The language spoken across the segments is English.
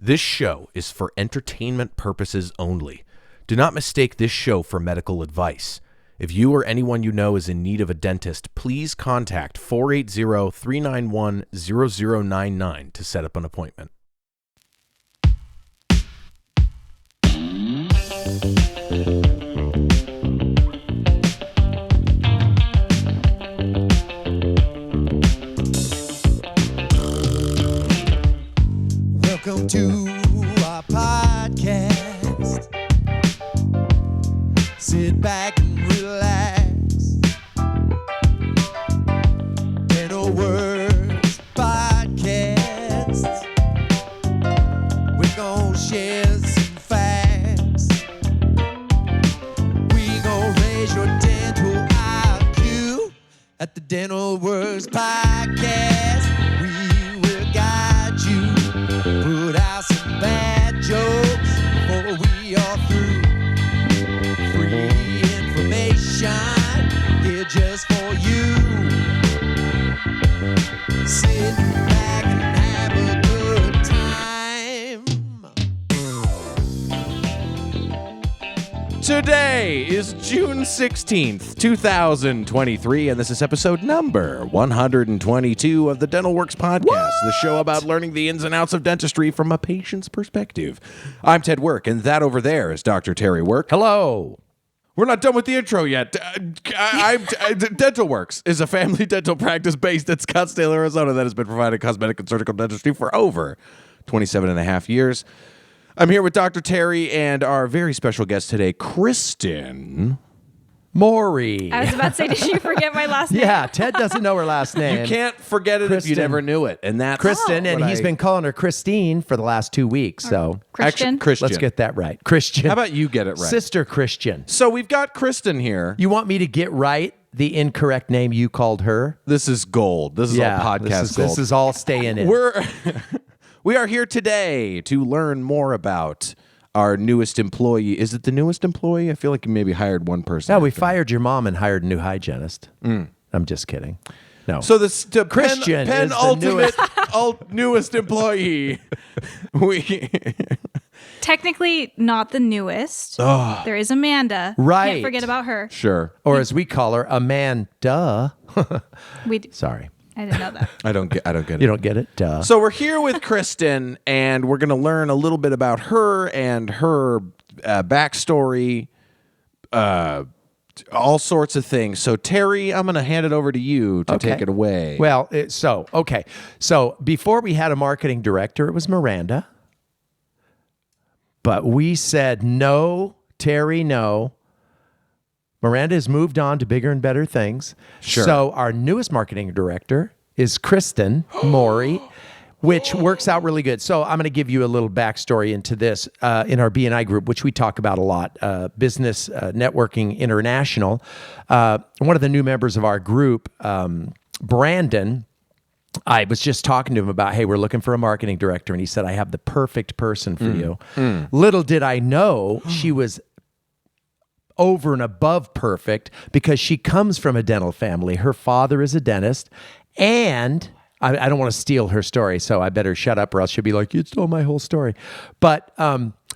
This show is for entertainment purposes only. Do not mistake this show for medical advice. If you or anyone you know is in need of a dentist, please contact 480-391-0099 to set up an appointment. Welcome to our podcast. Sit back and relax. Dental Works Podcast. We're gonna share some facts. We gonna raise your dental IQ at the Dental Works Podcast. We will guide you. Put out some bad jokes before we are through. Free information here just for you. Sit back and have a good time. Today is June 16th, 2023, and this is episode number 122 of the Dental Works Podcast, the show about learning the ins and outs of dentistry from a patient's perspective. I'm Ted Work, and that over there is Dr. Terry Work. Hello. We're not done with the intro yet. Dental Works is a family dental practice based in Scottsdale, Arizona that has been providing cosmetic and surgical dentistry for over 27 and a half years. I'm here with Dr. Terry and our very special guest today, Kristin. Maury. I was about to say, did you forget my last name? Yeah, Ted doesn't know her last name. You can't forget it if you Kristin. never knew it. And that's Kristin, and what he's been calling her Christine for the last 2 weeks. So Christian. Christian. let's get that right. Christian. How about you get it right? Sister Christian. So we've got Kristin here. You want me to get right the incorrect name you called her? This is gold. This is all podcast gold. This is all staying in. We are here today to learn more about our newest employee. Is it the newest employee? I feel like you maybe hired one person. No, we fired your mom and hired a new hygienist. I'm just kidding. No. So the Christian Penn is the ultimate newest employee. We Technically not the newest. There is Amanda. Right. Can't forget about her. sure. Or as we call her, Amanda. Sorry. I didn't know that. I don't get it. You don't get it? Duh. So we're here with Kristin, and we're going to learn a little bit about her and her backstory, all sorts of things. So Terry, I'm going to hand it over to you to take it away. Well, So before we had a marketing director, it was Miranda. But we said, no, Terry, no. Miranda has moved on to bigger and better things. Sure. So our newest marketing director is Kristin Maury, which works out really good. So I'm going to give you a little backstory into this in our BNI group, which we talk about a lot, Business Networking International. One of the new members of our group, Brandon, I was just talking to him about, hey, we're looking for a marketing director. And he said, I have the perfect person for you. Little did I know she was over and above perfect because she comes from a dental family. Her father is a dentist, and I don't want to steal her story, so I better shut up or else she'll be like, you stole my whole story. But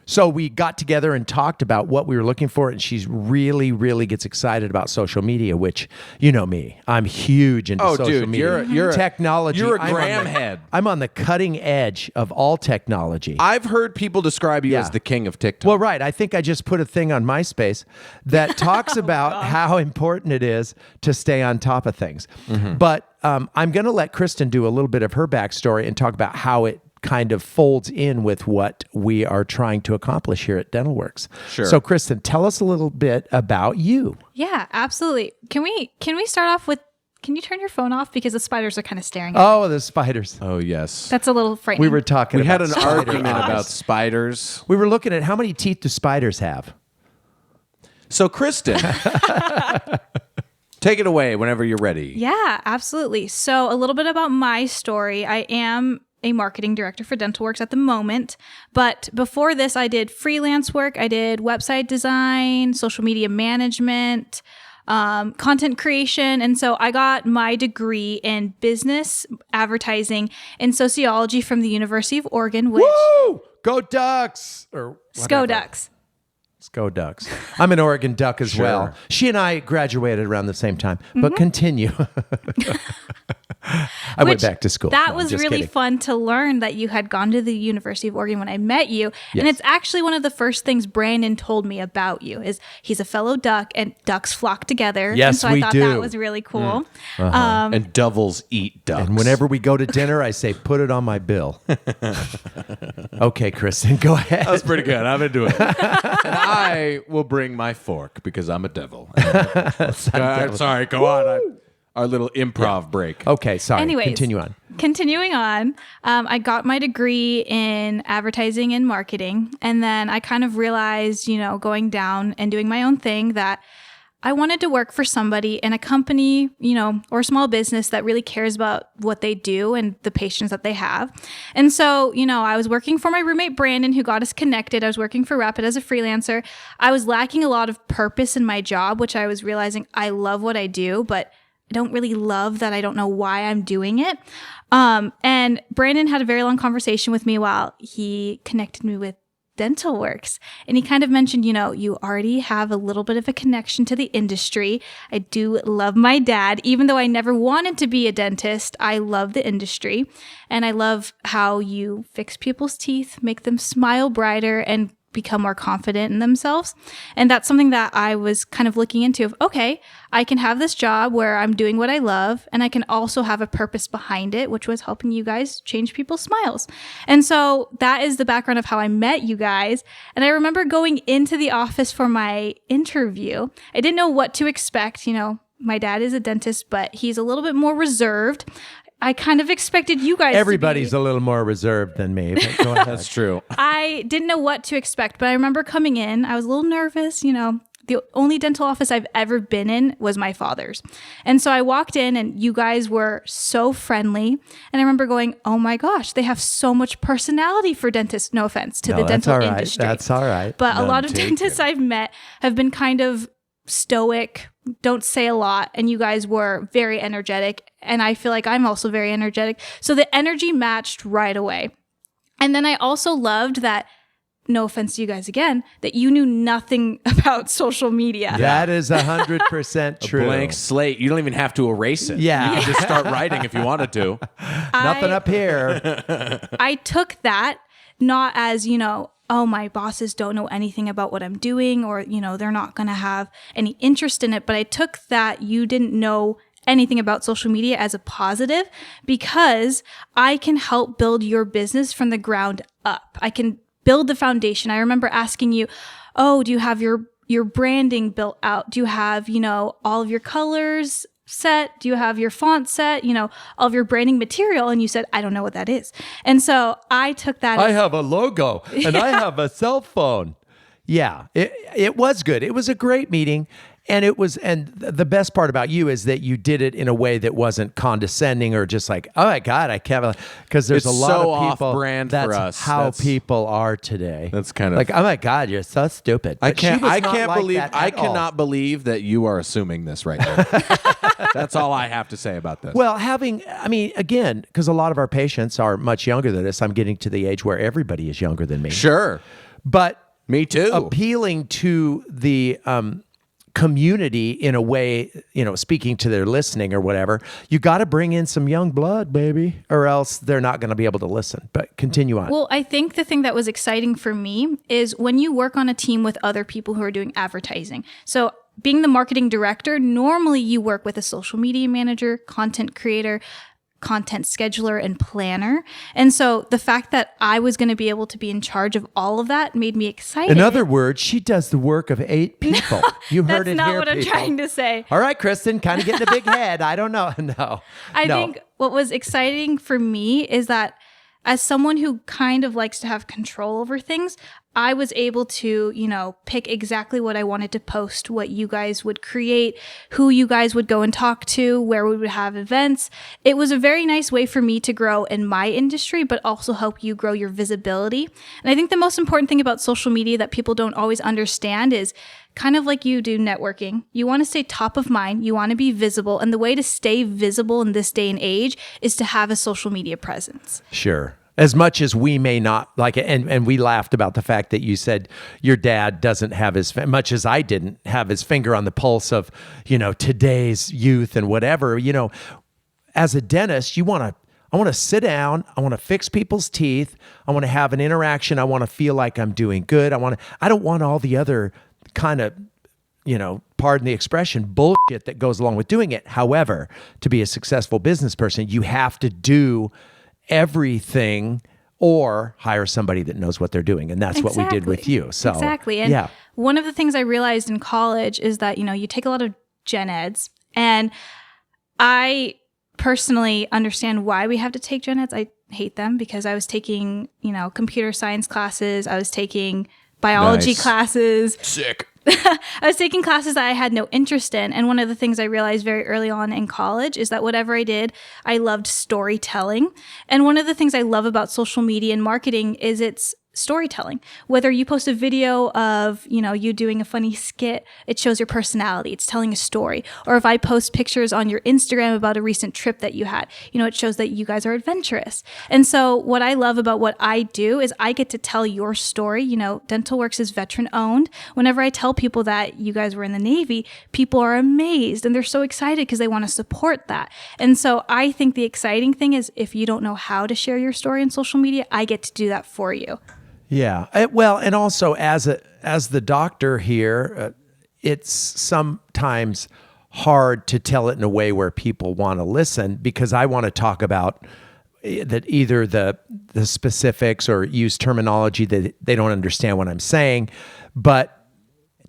so we got together and talked about what we were looking for, and she's really, really gets excited about social media, which, you know me, I'm huge into social media. You're technology. You're a Graham head. I'm on the cutting edge of all technology. I've heard people describe you as the king of TikTok. Well, right. I think I just put a thing on MySpace that talks about how important it is to stay on top of things. But I'm going to let Kristin do a little bit of her backstory and talk about how it kind of folds in with what we are trying to accomplish here at Dental Works. Sure. So, Kristin, tell us a little bit about you. Yeah, absolutely. Can we start off with, can you turn your phone off? Because the spiders are kind of staring at me. Oh, the spiders. Oh, yes. That's a little frightening. We were talking We about had an spider argument eyes. about spiders. We were looking at how many teeth do spiders have? So, Kristin, take it away whenever you're ready. Yeah, absolutely. So a little bit about my story. I am a marketing director for Dental Works at the moment. But before this, I did freelance work. I did website design, social media management, content creation. And so I got my degree in business, advertising, and sociology from the University of Oregon, which... Woo! Go Ducks! Or Sco Ducks. Go Ducks. I'm an Oregon Duck as well. She and I graduated around the same time, but continue. I went back to school. That No, was I'm just really kidding. fun to learn that you had gone to the University of Oregon when I met you. And Yes. it's actually one of the first things Brandon told me about you is he's a fellow duck and ducks flock together. Yes, and so we I thought do. that was really cool. And devils eat ducks. And whenever we go to dinner, I say, put it on my bill. Okay, Kristin, go ahead. That was pretty good. I'm into it. And I will bring my fork because I'm a devil. Sorry, go on. Our little improv break. Okay, sorry. Anyways, Continue on. Continuing on, I got my degree in advertising and marketing. And then I kind of realized, going down and doing my own thing that I wanted to work for somebody in a company, or a small business that really cares about what they do and the patients that they have. And so, I was working for my roommate, Brandon, who got us connected. I was working for Rapid as a freelancer. I was lacking a lot of purpose in my job, which I was realizing I love what I do, but I don't really love that I don't know why I'm doing it. And Brandon had a very long conversation with me while he connected me with Dental Works. And he kind of mentioned, you already have a little bit of a connection to the industry. I do love my dad. Even though I never wanted to be a dentist, I love the industry. And I love how you fix people's teeth, make them smile brighter, and become more confident in themselves. And that's something that I was kind of looking into of, okay, I can have this job where I'm doing what I love, and I can also have a purpose behind it, which was helping you guys change people's smiles. And so that is the background of how I met you guys. And I remember going into the office for my interview. I didn't know what to expect. My dad is a dentist, but he's a little bit more reserved. I kind of expected you guys Everybody's a little more reserved than me. But go ahead. That's true. I didn't know what to expect, but I remember coming in. I was a little nervous. The only dental office I've ever been in was my father's. And so I walked in and you guys were so friendly. And I remember going, oh my gosh, they have so much personality for dentists. No offense to the that's dental all right. industry. That's all right. But a None lot of taken. dentists I've met have been kind of stoic, don't say a lot, and you guys were very energetic, and I feel like I'm also very energetic. So the energy matched right away. And then I also loved that, no offense to you guys again, that you knew nothing about social media. That is 100% true. Blank slate. You don't even have to erase it. Yeah. You can just start writing if you wanted to. Nothing up here. I took that not as, oh, my bosses don't know anything about what I'm doing, or, they're not going to have any interest in it. But I took that you didn't know anything about social media as a positive, because I can help build your business from the ground up. I can build the foundation. I remember asking you, oh, do you have your branding built out? Do you have, all of your colors set? Do you have your font set? All of your branding material? And you said, I don't know what that is. And so I took that. I have a logo and I have a cell phone. Yeah, it was good. It was a great meeting. And the best part about you is that you did it in a way that wasn't condescending or just like, oh my God, I can't, because there's It's a lot so of people. off-brand that's for us. how That's- people are today. That's kind of like, oh my God, you're so stupid. I But she can't. was I not can't like believe. that I at all. cannot believe that you are assuming this right now. That's all I have to say about this. Well, again, because a lot of our patients are much younger than us. I'm getting to the age where everybody is younger than me. sure. But Me too. appealing to the community in a way, speaking to their listening or whatever, you got to bring in some young blood, baby, or else they're not going to be able to listen. But continue on. Well, I think the thing that was exciting for me is when you work on a team with other people who are doing advertising. So being the marketing director, normally you work with a social media manager, content creator, content scheduler, and planner. And so the fact that I was going to be able to be in charge of all of that made me excited. In other words, she does the work of 8 people. You heard That's it not here, what I'm people. trying to say. All right, Kristin, kind of getting a big head. I don't know. No. I think what was exciting for me is that as someone who kind of likes to have control over things, I was able to, pick exactly what I wanted to post, what you guys would create, who you guys would go and talk to, where we would have events. It was a very nice way for me to grow in my industry, but also help you grow your visibility. And I think the most important thing about social media that people don't always understand is kind of like you do networking. You want to stay top of mind. You want to be visible. And the way to stay visible in this day and age is to have a social media presence. Sure. As much as we may not like it, and we laughed about the fact that you said your dad doesn't have much as I didn't have his finger on the pulse of, today's youth and whatever, as a dentist, I want to sit down. I want to fix people's teeth. I want to have an interaction. I want to feel like I'm doing good. I don't want all the other kind of, pardon the expression, bullshit that goes along with doing it. However, to be a successful business person, you have to do everything or hire somebody that knows what they're doing. And that's what we did with you. So exactly. And one of the things I realized in college is that, you take a lot of gen eds, and I personally understand why we have to take gen eds. I hate them because I was taking, computer science classes. I was taking biology classes. Sick. I was taking classes that I had no interest in. And one of the things I realized very early on in college is that whatever I did, I loved storytelling. And one of the things I love about social media and marketing is it's storytelling. Whether you post a video of, you doing a funny skit, it shows your personality. It's telling a story. Or if I post pictures on your Instagram about a recent trip that you had, it shows that you guys are adventurous. And so what I love about what I do is I get to tell your story. DentalWorks is veteran owned. Whenever I tell people that you guys were in the Navy, people are amazed and they're so excited because they want to support that. And so I think the exciting thing is if you don't know how to share your story on social media, I get to do that for you. Yeah. Well, and also as the doctor here, it's sometimes hard to tell it in a way where people want to listen because I want to talk about that either the specifics or use terminology that they don't understand what I'm saying, but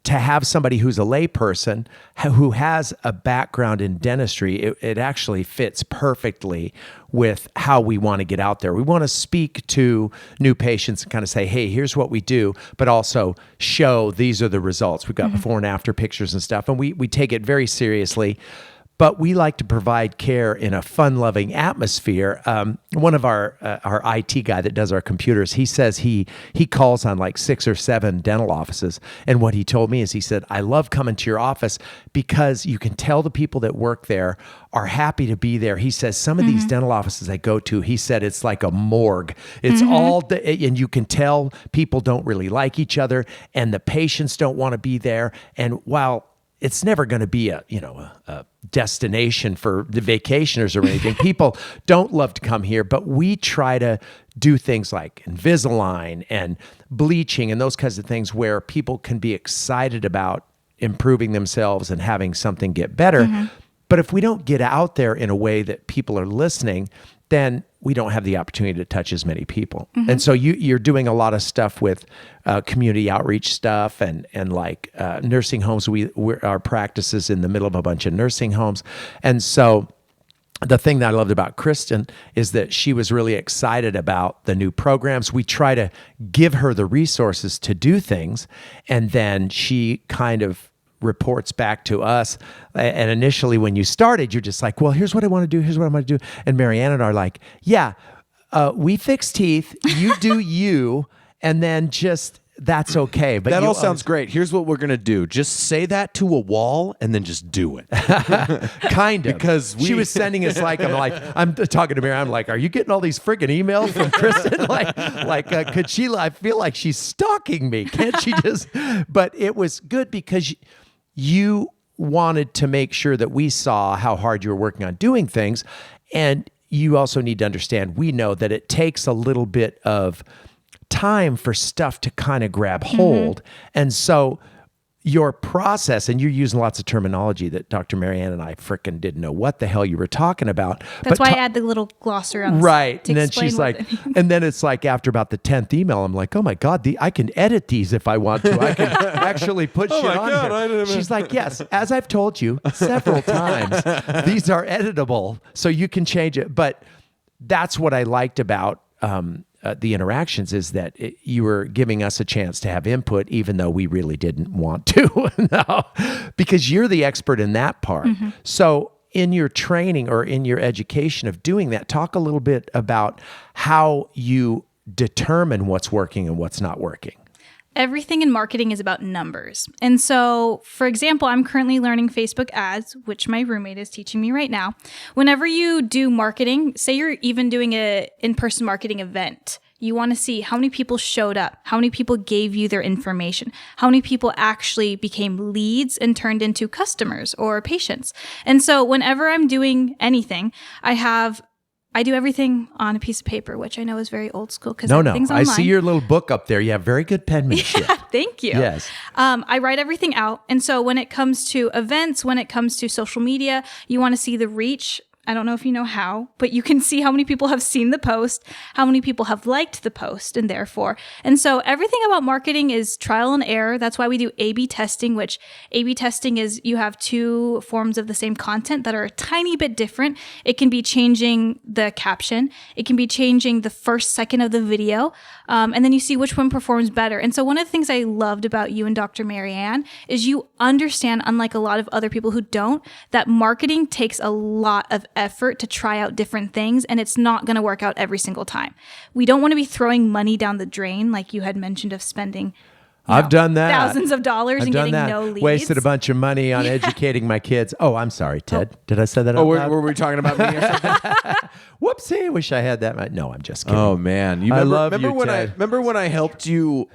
to have somebody who's a layperson who has a background in dentistry, it actually fits perfectly with how we want to get out there. We want to speak to new patients and kind of say, hey, here's what we do, but also show these are the results. We've got before and after pictures and stuff, and we take it very seriously. But we like to provide care in a fun-loving atmosphere. One of our IT guy that does our computers, he says he calls on like 6 or 7 dental offices. And what he told me is he said, I love coming to your office because you can tell the people that work there are happy to be there. He says, some of these dental offices I go to, he said, it's like a morgue. It's and you can tell people don't really like each other and the patients don't want to be there. And while it's never going to be a destination for the vacationers or anything. People don't love to come here, but we try to do things like Invisalign and bleaching and those kinds of things where people can be excited about improving themselves and having something get better. But if we don't get out there in a way that people are listening, then we don't have the opportunity to touch as many people. And so you're doing a lot of stuff with community outreach stuff and like nursing homes. Our practice is in the middle of a bunch of nursing homes. And so the thing that I loved about Kristin is that she was really excited about the new programs. We try to give her the resources to do things, and then she kind of reports back to us. And initially when you started, you're just like, well, here's what I want to do. Here's what I'm going to do. And Marianne and I are like, yeah, we fix teeth. You do you. And then just, that's okay. But that all sounds great. Here's what we're going to do. Just say that to a wall and then just do it. Kind of. Because she was sending us I'm talking to Mary. I'm like, are you getting all these freaking emails from Kristin? Could she, I feel like she's stalking me. Can't she just, but it was good because you wanted to make sure that we saw how hard you were working on doing things. And you also need to understand, we know that it takes a little bit of time for stuff to kind of grab hold. And so your process, and you're using lots of terminology that Dr. Marianne and I frickin' didn't know what the hell you were talking about. That's why I add the little glossary on right. And then she's like, and then it's like after about the 10th email, I'm like, oh my God, I can edit these if I want to. I can actually put shit on here. She's like, yes, as I've told you several times, these are editable, so you can change it. But that's what I liked about the interactions is that you were giving us a chance to have input, even though we really didn't want to. No, because you're the expert in that part. So in your training or in your education of doing that, talk a little bit about how you determine what's working and what's not working. everything in marketing is about numbers. And so, for example, I'm currently learning Facebook ads, which my roommate is teaching me right now. Whenever you do marketing, say you're even doing a in-person marketing event, you want to see how many people showed up, how many people gave you their information, how many people actually became leads and turned into customers or patients. And so whenever I'm doing anything, I do everything on a piece of paper, which I know is very old school because everything's online. I see your little book up there. You have very good penmanship. Thank you. Yes. I write everything out. And so when it comes to events, when it comes to social media, you want to see the reach. I don't know if you know how, but you can see how many people have seen the post, how many people have liked the post, and therefore. And so everything about marketing is trial and error. That's why we do A/B testing, which A/B testing is you have two forms of the same content that are a tiny bit different. It can be changing the caption. It can be changing the first second of the video. And then you see which one performs better. And so one of the things I loved about you and Dr. Marianne is you understand, unlike a lot of other people who don't, that marketing takes a lot of effort to try out different things, and it's not going to work out every single time. We don't want to be throwing money down the drain, like you had mentioned, of spending I've done that. thousands of dollars and getting no leads. Wasted a bunch of money on educating my kids. Oh, I'm sorry, Ted. Did I say that out loud? Were we talking about me or something? Whoopsie, wish I had that. No, I'm just kidding. Oh man, I love you, when Ted. remember when I helped you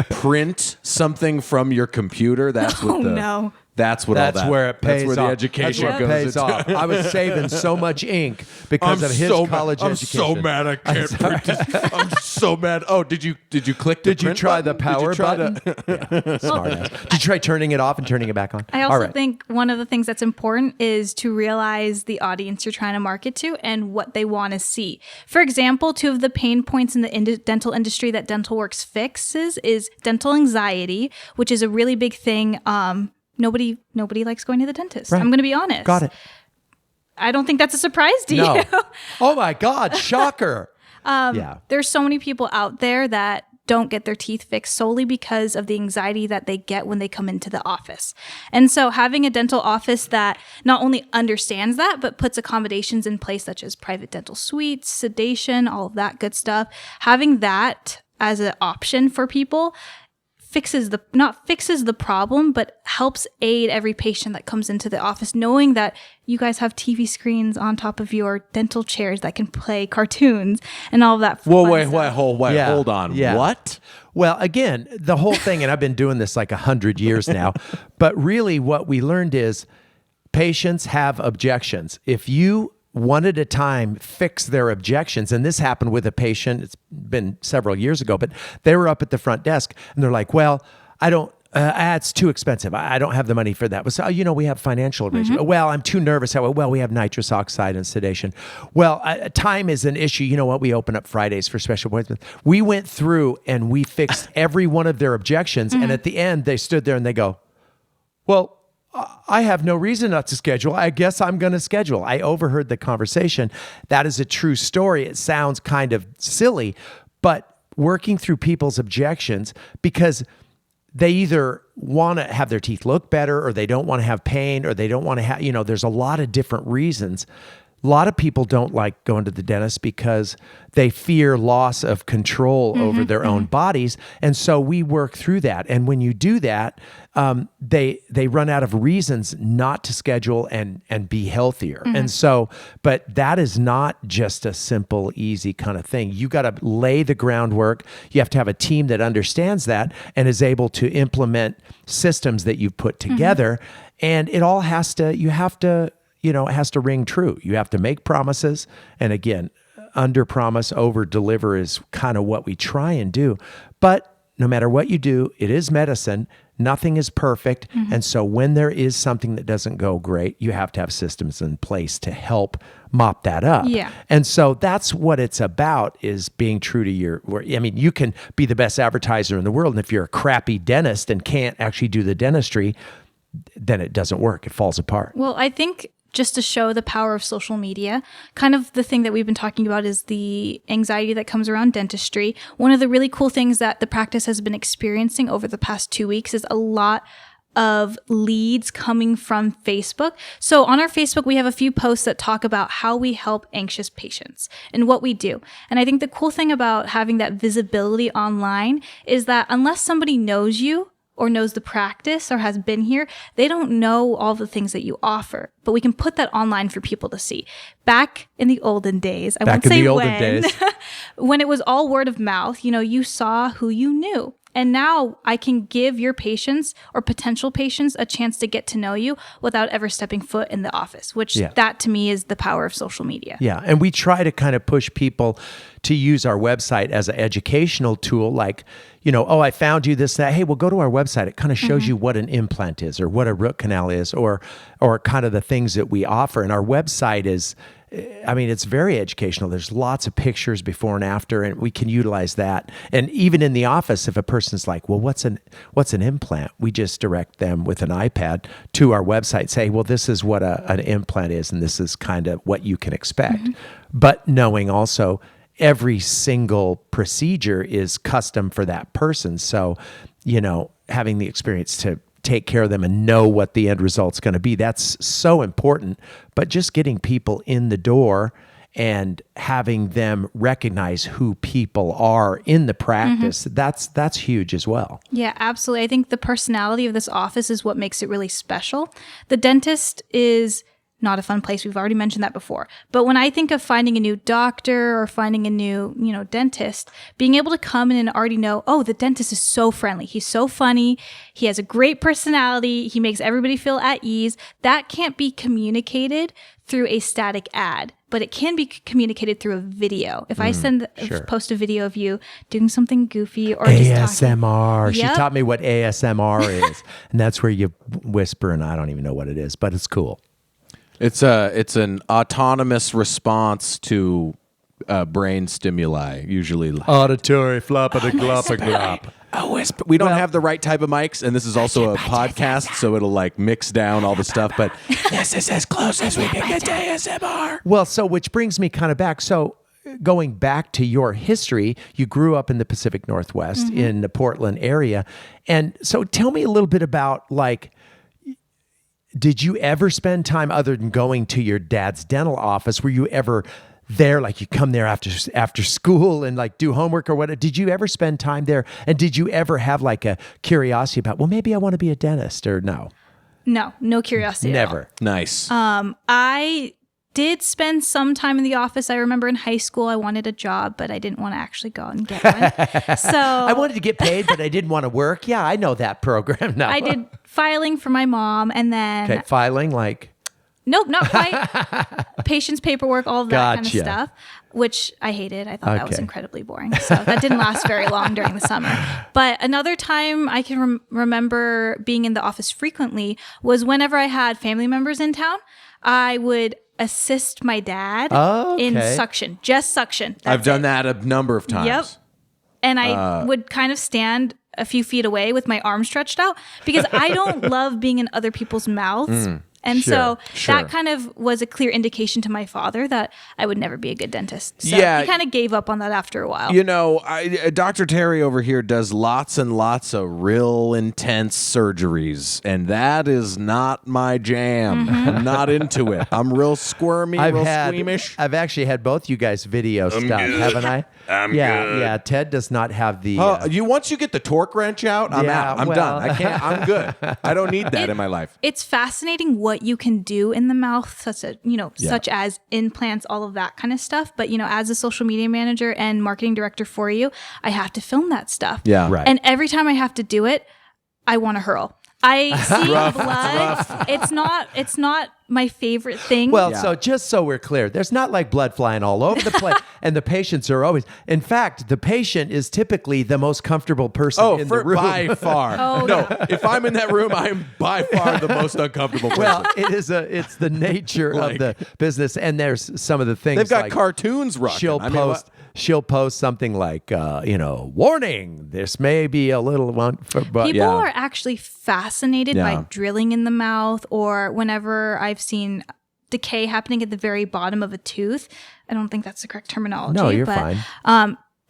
print something from your computer? That's what no. That's what That's all that. where it pays That's where off. the education That's where goes. it pays off. I was saving so much ink because of his college education. I'm so mad I can't print this. I'm so mad. Oh, did you click the Did you print try button? the power Did you try button? Yeah, smart ass. Did you try turning it off and turning it back on? I also All right. think one of the things that's important is to realize the audience you're trying to market to and what they want to see. For example, two of the pain points in the dental industry that DentalWorks fixes is dental anxiety, which is a really big thing. Nobody likes going to the dentist. Right. I'm going to be honest. Got it. I don't think that's a surprise to No. you. Oh my God, shocker. Yeah. There's so many people out there that don't get their teeth fixed solely because of the anxiety that they get when they come into the office. And so having a dental office that not only understands that, but puts accommodations in place such as private dental suites, sedation, all of that good stuff, having that as an option for people not fixes the problem, but helps aid every patient that comes into the office, knowing that you guys have TV screens on top of your dental chairs that can play cartoons and all of that. Hold on. Yeah. What? Well, again, the whole thing, and I've been doing this like 100 years now, but really what we learned is patients have objections. If you one at a time fix their objections. And this happened with a patient. It's been several years ago, but they were up at the front desk and they're like, well, I don't, it's too expensive. I don't have the money for that. So, we have financial arrangement. Well, I'm too nervous. Well, we have nitrous oxide and sedation. Well, time is an issue. You know what? We open up Fridays for special appointments. We went through and we fixed every one of their objections. And at the end, they stood there and they go, well, I have no reason not to schedule. I guess I'm going to schedule. I overheard the conversation. That is a true story. It sounds kind of silly, but working through people's objections because they either want to have their teeth look better or they don't want to have pain or they don't want to have, there's a lot of different reasons. A lot of people don't like going to the dentist because they fear loss of control over their own bodies. And so we work through that. And when you do that, they run out of reasons not to schedule and be healthier. And so, but that is not just a simple, easy kind of thing. You got to lay the groundwork. You have to have a team that understands that and is able to implement systems that you've put together. And it all has to, it has to ring true. You have to make promises. And again, under promise, over deliver is kind of what we try and do. But no matter what you do, it is medicine. Nothing is perfect. And so when there is something that doesn't go great, you have to have systems in place to help mop that up. Yeah. And so that's what it's about, is being true to you can be the best advertiser in the world. And if you're a crappy dentist and can't actually do the dentistry, then it doesn't work. It falls apart. Well, I think just to show the power of social media, kind of the thing that we've been talking about is the anxiety that comes around dentistry. One of the really cool things that the practice has been experiencing over the past 2 weeks is a lot of leads coming from Facebook. So on our Facebook, we have a few posts that talk about how we help anxious patients and what we do. And I think the cool thing about having that visibility online is that unless somebody knows you or knows the practice or has been here, they don't know all the things that you offer. But we can put that online for people to see. Back in the olden days, I won't say when, when it was all word of mouth, you saw who you knew. And now I can give your patients or potential patients a chance to get to know you without ever stepping foot in the office, which that to me is the power of social media. Yeah. And we try to kind of push people to use our website as an educational tool, like, I found you this, that. Hey, well, go to our website. It kind of shows you what an implant is or what a root canal is or kind of the things that we offer. And our website is, it's very educational. There's lots of pictures before and after, and we can utilize that. And even in the office, if a person's like, well, what's an implant? We just direct them with an iPad to our website, say, well, this is what an implant is, and this is kind of what you can expect. But knowing also every single procedure is custom for that person. So, having the experience to take care of them and know what the end result's going to be, that's so important. But just getting people in the door and having them recognize who people are in the practice, that's huge as well. Yeah, absolutely. I think the personality of this office is what makes it really special. The dentist is not a fun place. We've already mentioned that before. But when I think of finding a new doctor or finding a new, dentist, being able to come in and already know, oh, the dentist is so friendly. He's so funny. He has a great personality. He makes everybody feel at ease. That can't be communicated through a static ad, but it can be communicated through a video. If I post a video of you doing something goofy or ASMR. Just She taught me what ASMR is. And that's where you whisper, and I don't even know what it is, but it's cool. It's an autonomous response to brain stimuli, usually. Auditory flop-a-glop-a-glop. A whisper. We don't have the right type of mics, and this is also a podcast, so it'll mix down all the stuff, but this is as close as we can get to ASMR. Well, so which brings me kind of back. So going back to your history, you grew up in the Pacific Northwest in the Portland area. And so tell me a little bit about did you ever spend time other than going to your dad's dental office? Were you ever there, you come there after school and do homework or whatever? Did you ever spend time there? And did you ever have a curiosity about, well, maybe I want to be a dentist, or no? No curiosity. Never. Nice. I did spend some time in the office. I remember in high school I wanted a job, but I didn't want to actually go out and get one. So I wanted to get paid, but I didn't want to work. Yeah, I know that program now. I did filing for my mom, and then filing Nope, not quite. Patient's paperwork, all of that kind of Gotcha. stuff, which I hated. I thought that was incredibly boring. So that didn't last very long during the summer. But another time I can remember being in the office frequently was whenever I had family members in town, I would assist my dad in suction, just suction. I've done that a number of times. Yep. And I would kind of stand a few feet away with my arms stretched out because I don't love being in other people's mouths. And so that kind of was a clear indication to my father that I would never be a good dentist. So he kind of gave up on that after a while. Dr. Terry over here does lots and lots of real intense surgeries, and that is not my jam. I'm not into it. I'm real squirmy, squeamish. I've actually had both you guys video stuff, haven't I? I'm good. Yeah. Ted does not have the. Once you get the torque wrench out, I'm out. I'm done. I can't. I'm good. I don't need that in my life. It's fascinating what you can do in the mouth, such as implants, all of that kind of stuff. But as a social media manager and marketing director for you, I have to film that stuff. Yeah, right. And every time I have to do it, I want to hurl. I see blood. It's not my favorite thing. Well, so just so we're clear, there's not blood flying all over the place, and the patients are always. In fact, the patient is typically the most comfortable person in the room. By far. If I'm in that room, I'm by far the most uncomfortable person. Well, it's the nature of the business, and there's some of the things they've got cartoons running. She'll post something like, warning, this may be a little one. People are actually fascinated by drilling in the mouth, or whenever I've seen decay happening at the very bottom of a tooth. I don't think that's the correct terminology. No, you're fine.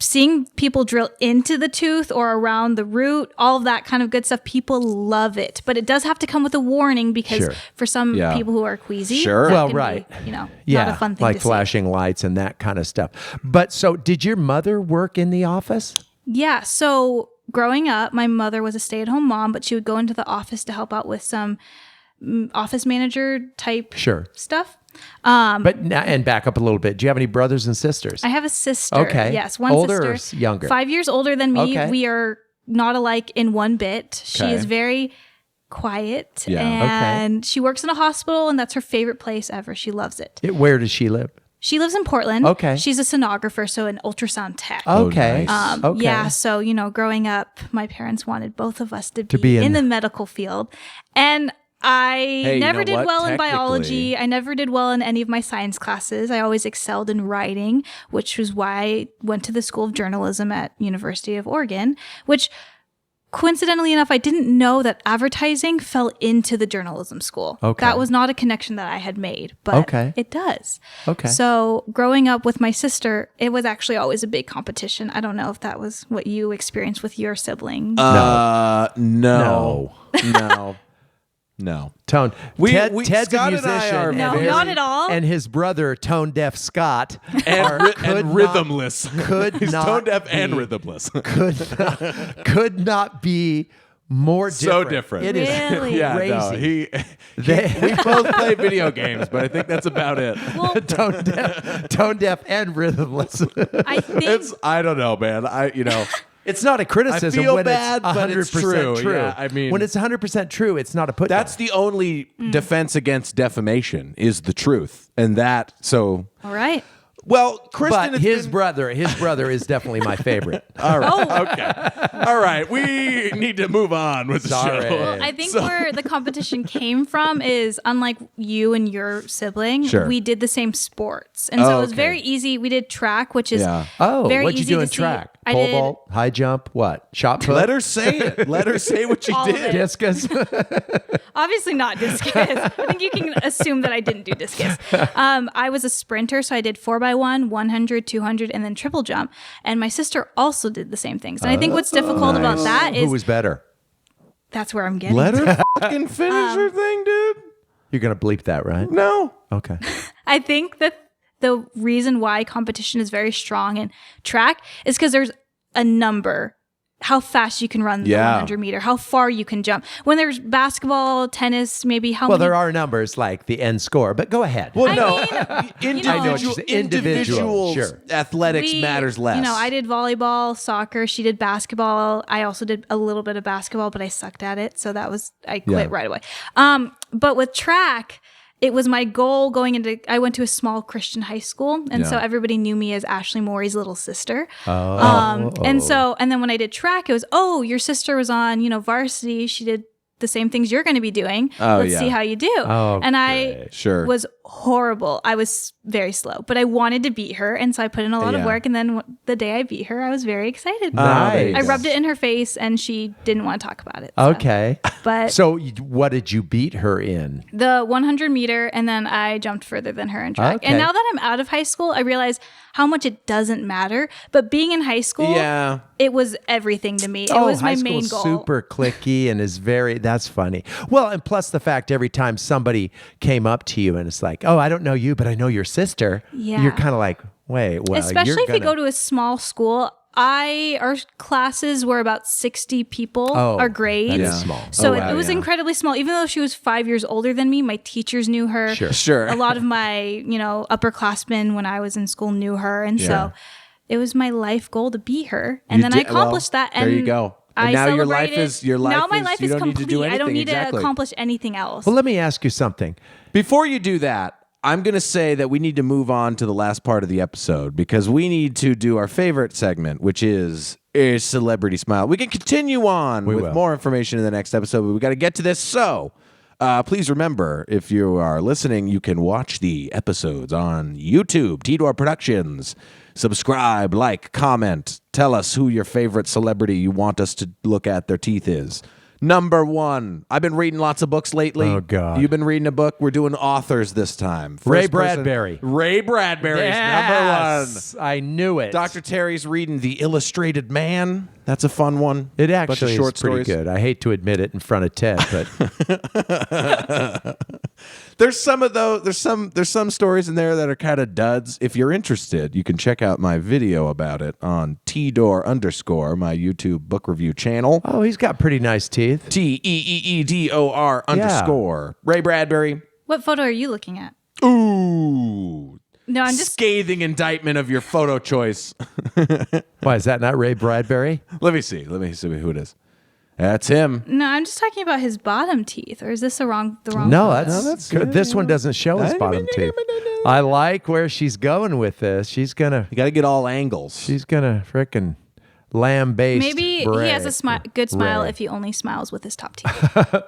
seeing people drill into the tooth or around the root, all of that kind of good stuff, people love it. But it does have to come with a warning because Sure. for some Yeah. people who are queasy, Sure. that Well, can right. be, not Yeah, a fun thing like to see. flashing lights and that kind of stuff. But so did your mother work in the office? Yeah. So growing up, my mother was a stay-at-home mom, but she would go into the office to help out with some office manager type Sure. stuff. But now, and back up a little bit. Do you have any brothers and sisters? I have a sister. Okay. Yes, one Older sister. or younger? 5 years older than me. Okay. We are not alike in one bit. She Okay. is very quiet Yeah. and she works in a hospital and that's her favorite place ever. She loves it. Where does she live? She lives in Portland. Okay. She's a sonographer, so an ultrasound tech. Okay. nice. Okay. Yeah, so growing up, my parents wanted both of us to be in- in the medical field, and I Hey, you never know did what? well in Technically- biology. I never did well in any of my science classes. I always excelled in writing, which was why I went to the School of Journalism at University of Oregon, which coincidentally enough, I didn't know that advertising fell into the journalism school. Okay. That was not a connection that I had made, but Okay. it does. Okay. So growing up with my sister, it was actually always a big competition. I don't know if that was what you experienced with your sibling. No. Tone. Ted's Scott a and I musician. are No, very- not at all. And his brother, tone deaf Scott, and rhythmless. could He's not tone deaf be- and rhythmless. could not be more So different. different. It is Really? Yeah, crazy. no, They- we both play video games, but I think that's about it. Well, tone deaf and rhythmless. I think I don't know, man. It's not a criticism I feel when bad, it's 100% but it's true. Yeah, I mean- when it's 100% true, it's not a put that's down. the only defense against defamation is the truth, and that. So, all right. well, Kristen, But his brother is definitely my favorite. All right, Oh. okay, all right. We need to move on with the Sorry. show. Well, I think where the competition came from is unlike you and your sibling, Sure. we did the same sports. And so it was okay. very easy. We did track, which is Yeah. Oh, very what'd you easy do to in see. track? I Pole did vault, high jump, what? Shot put? Let her say it. Let her say what she All of did. it. Discus? obviously not discus. I think you can assume that I didn't do discus. I was a sprinter, so I did 4x1, 100, 200, and then triple jump. And my sister also did the same things. And I think what's difficult about that Who is was better? that's where I'm getting. Let her fucking finish her thing, dude. You're going to bleep that, right? No. Okay. I think that the reason why competition is very strong in track is because there's a number, how fast you can run the Yeah. 100 meter, how far you can jump. When there's basketball, tennis, maybe how Well, many. there are numbers like the end score, but go ahead. Well, I no. mean, I know what you're saying. Individual, sure. Athletics we- matters less. I did volleyball, soccer. She did basketball. I also did a little bit of basketball, but I sucked at it. So I quit Yeah. right away. But with track, it was my goal going into, I went to a small Christian high school. And so Yeah. everybody knew me as Ashley Morey's little sister. Oh. And then when I did track, it was, oh, your sister was on, varsity. She did the same things you're going to be doing. Oh, Let's yeah. see how you do. Oh, and I great. Sure. was horrible. I was very slow, but I wanted to beat her. And so I put in a lot Yeah. of work. And then the day I beat her, I was very excited. Nice. I rubbed it in her face and she didn't want to talk about it. so. Okay. But So what did you beat her in? the 100 meter, and then I jumped further than her in track. Okay. And now that I'm out of high school, I realize how much it doesn't matter. But being in high school, Yeah. it was everything to me. It was high my main school's goal. super clicky and is that's funny. Well, and plus the fact every time somebody came up to you and it's like, oh, I don't know you, but I know your sister. Yeah. You're kind of like, wait, well, Especially if you go to a small school. Our classes were about 60 people, Oh, our grades. that is Yeah. small. So Oh, wow, it was yeah. incredibly small. Even though she was 5 years older than me, my teachers knew her. Sure. A lot of my, upperclassmen when I was in school knew her. And Yeah. so it was my life goal to beat her. And then I accomplished that. And there you go. And I now your life celebrated- Now my life you is don't need complete. to do I don't anything, need exactly. to accomplish anything else. Well, let me ask you something. Before you do that, I'm going to say that we need to move on to the last part of the episode because we need to do our favorite segment, which is a celebrity smile. We can continue on with will. more information in the next episode, but we got to get to this. So please remember, if you are listening, you can watch the episodes on YouTube, T-Door Productions. Subscribe, like, comment. Tell us who your favorite celebrity you want us to look at their teeth is. Number 1. I've been reading lots of books lately. Oh, God. You've been reading a book. We're doing authors this time. Ray First person- Bradbury. Ray Bradbury's Yes, number 1. I knew it. Dr. Terry's reading The Illustrated Man. That's a fun one. It Bunch of actually short is pretty stories. good. I hate to admit it in front of Ted, but There's some of those. There's some stories in there that are kind of duds. If you're interested, you can check out my video about it on _, my YouTube book review channel. oh, he's got pretty nice teeth. TEEEDOR _ Ray Bradbury. What photo are you looking at? Ooh. No, I'm just. Scathing indictment of your photo choice. Why is that not Ray Bradbury? Let me see who it is. That's him. No, I'm just talking about his bottom teeth. Or is this the wrong? No, photo? that's good. This one doesn't show his bottom teeth. I like where she's going with this. She's gonna You got to get all angles. frickin' lambaste. Maybe Ray. he has a good smile Ray. if he only smiles with his top teeth.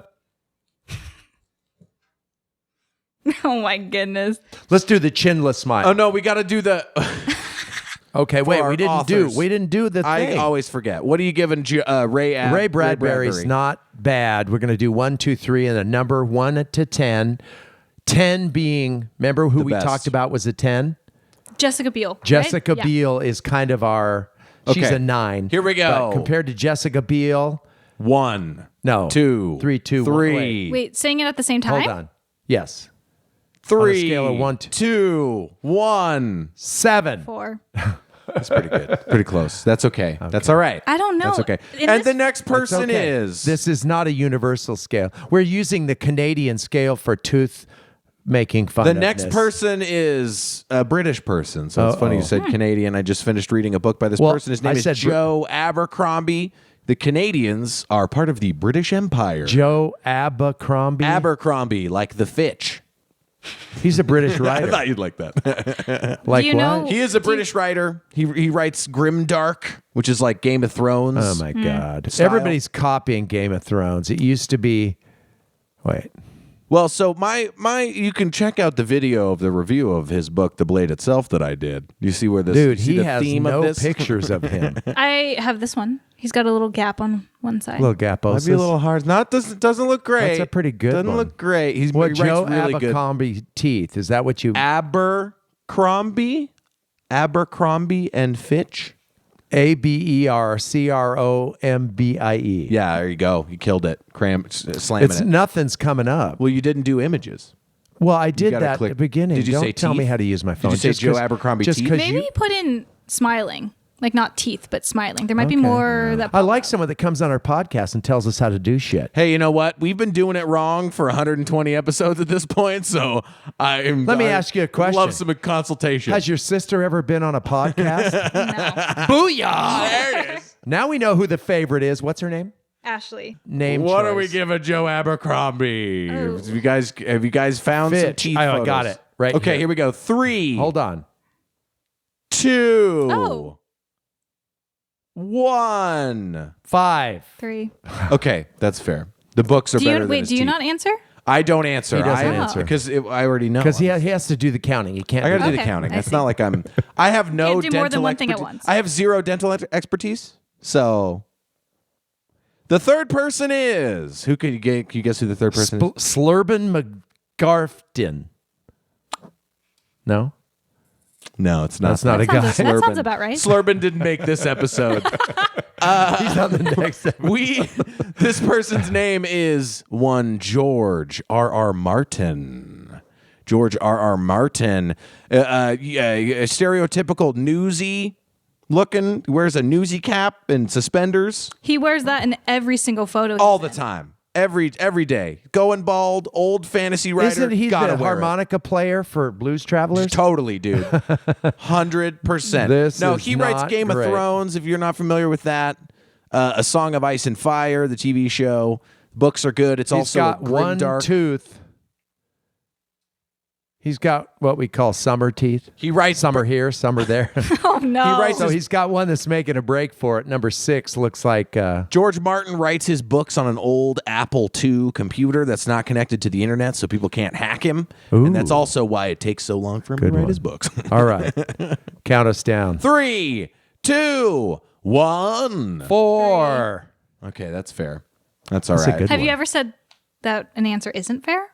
Oh my goodness! Let's do the chinless smile. Oh no, we got to do the. Okay, wait. our We didn't authors. do the I thing. always forget. What are you giving Ray? Ray Bradbury's not bad. We're gonna do 1, 2, 3, and a number 1 to 10. 10 being, remember who The we best. talked about was a 10? Jessica Biel. right? Jessica Yeah. Biel is kind of our. She's Okay. a 9. Here we go. But compared to Jessica Biel, 1, no. 2, 3, 2, 3. Wait, saying it at the same time? Hold on. Yes. 3, scale of 1 to 2, 1. 7. 4. That's pretty good. Pretty close. That's okay. That's all right. I don't know. That's okay. In And this- the next It's person okay. is This is not a universal scale. We're using the Canadian scale for tooth making fun. the of next this. person is a British person. So it's funny you said Canadian. I just finished reading a book by this Well, person. His I name is said Joe Abercrombie. The Canadians are part of the British Empire. Joe Abercrombie. Abercrombie, like the Fitch. He's a British I writer. thought you'd like that. Like Do you what? know- He is a British writer. He writes Grimdark, which is like Game of Thrones. Oh my God! Style. Everybody's copying Game of Thrones. It used to be. Wait. Well, so my you can check out the video of the review of his book, The Blade Itself, that I did. You see where this Dude, you see he the has theme no of this? pictures of him. I have this one. He's got a little gap on one side. Little gaposis. Might be a little hard. Doesn't look great. That's a pretty good Doesn't one. look great. He What writes Joe really good. Abercrombie teeth? Is that what you? Abercrombie and Fitch. Abercrombie. Yeah, there you go. You killed it. Slamming It's it. nothing's coming up. Well, you didn't do images. Well, I did gotta that click- at the beginning. Did you Don't say tell me teeth? how to use my Did phone. you say Just Joe 'cause- Abercrombie just teeth? 'cause Maybe you- put in smiling. Like not teeth, but smiling. There might be Okay. more that I like someone that comes on our podcast and tells us how to do shit. Hey, you know what? We've been doing it wrong for 120 episodes at this point, so Let me ask you a question. Love some consultation. Has your sister ever been on a podcast? No. Booyah! There it is. Now we know who the favorite is. What's her name? Ashley. Name What choice. do we give a Joe Abercrombie? Oh. Have you guys found some Fitch. teeth I photos? got it. Right Okay, here. here we go. 3, Hold on. 2, Oh. 1. 5. 3. Okay, that's fair. The books are Do better you than wait? his Do you teeth. not answer? I don't answer. He doesn't I answer. because I already know. Because he has to do the counting. He can't. I got to do do the Okay, counting. I It's see. not like I'm. I have no Can't do dental more than one thing at expertise. once. I have 0 dental expertise. So, the third person is who? Can you guess who the third person is? Slurban McGarfton. No, No, it's not. that's not a guy. That sounds about right. Slurban didn't make this episode. He's on the next. This person's name is one George R.R. Martin. George R.R. Martin, a stereotypical newsy looking, wears a newsy cap and suspenders He wears that in every single photo. all he's the in. time, every day. Going bald, old fantasy writer. Isn't he gotta the wear it. harmonica player for Blues Travelers? Totally, dude. 100%. This No, is he writes not Game great. of Thrones, if you're not familiar with that. A Song of Ice and Fire, the TV show. Books are good. It's He's also got a one grimdark. tooth. He's got what we call summer teeth. He writes Summer here, summer there. Oh no! He writes So he's got one that's making a break for it. Number 6 looks like George Martin writes his books on an old Apple II computer that's not connected to the internet, so people can't hack him. And that's Ooh. also why it takes so long for him Good to write one. his books. all right. Count us down. 3, 2, 1. 4. Okay, that's fair. That's all That's a right. good Have you one. ever said that an answer isn't fair?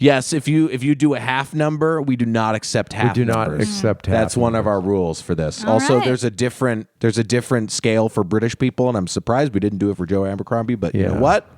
Yes, if you do a half number, we do not accept half do not numbers. accept half That's one of numbers. our rules for this. All Also, right. there's a different scale for British people, and I'm surprised we didn't do it for Joe Abercrombie, but you know Yeah. what?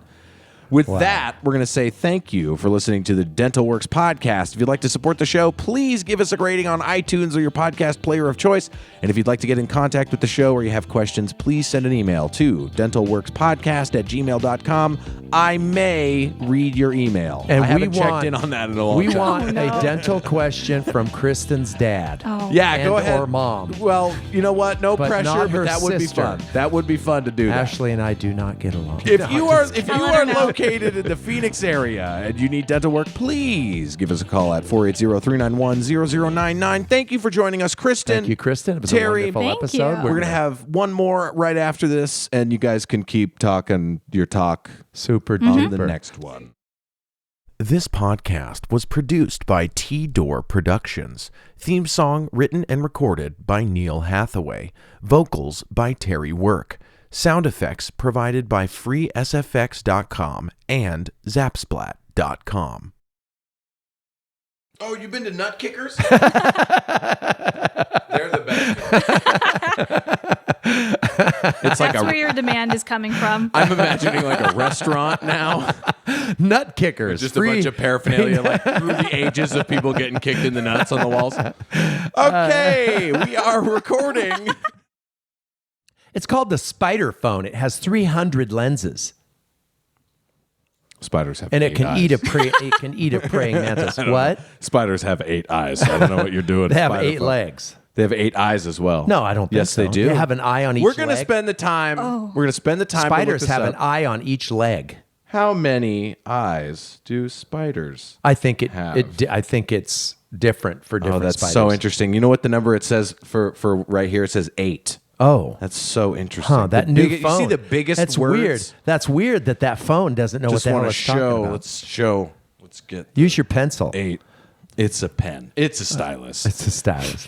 With that, we're going to say thank you for listening to the Dental Works podcast. If you'd like to support the show, please give us a rating on iTunes or your podcast player of choice. And if you'd like to get in contact with the show or you have questions, please send an email to dentalworkspodcast@gmail.com. I may read your email. And I we haven't checked want- in on that in a long We time. want Oh, no. a dental question from Kristen's dad. Oh. Yeah, and go ahead. or mom. Well, you know what? No But pressure, not but her that would sister. be fun. That would be fun to do. that. Ashley and I do not get along. If you are I'll let her know. located in the Phoenix area and you need dental work, please give us a call at 480-391-0099. Thank you for joining us, Kristin. Thank you, Kristen. It was Terry, a wonderful Thank episode. you. We're going to have one more right after this, and you guys can keep talking your talk super on the duper. next one. This podcast was produced by T-Door Productions. Theme song written and recorded by Neil Hathaway. Vocals by Terry Work. Sound effects provided by freesfx.com and zapsplat.com. Oh, you've been to Nut Kickers? They're the best. It's like That's where your demand is coming from. I'm imagining like a restaurant now. Nut kickers. Just free. a bunch of paraphernalia, like through the ages of people getting kicked in the nuts on the walls. Okay, we are recording. It's called the spider phone. It has 300 lenses, Spiders have and it 8 can eyes. it can eat a praying mantis. I don't What? know. Spiders have 8 eyes. So I don't know what you're doing. They have Spider 8 phone. legs. They have 8 eyes as well. No, I don't think Yes, so. they do. They have an eye on each We're going to leg. spend the time. We're going to spend the time. to look Spiders this have up. an eye on each leg. How many eyes do spiders? I think Have. I think it's different for Oh, different that's spiders. so interesting. You know what the number it says for right here? It says 8. Oh. That's so interesting. Huh, that The new big- phone. You see the biggest That's words? weird. That's weird that phone doesn't know Just what the hell want to it's talking show. about. Let's show. Let's get Use your pencil. 8. It's a pen. It's a stylus. It's a stylus.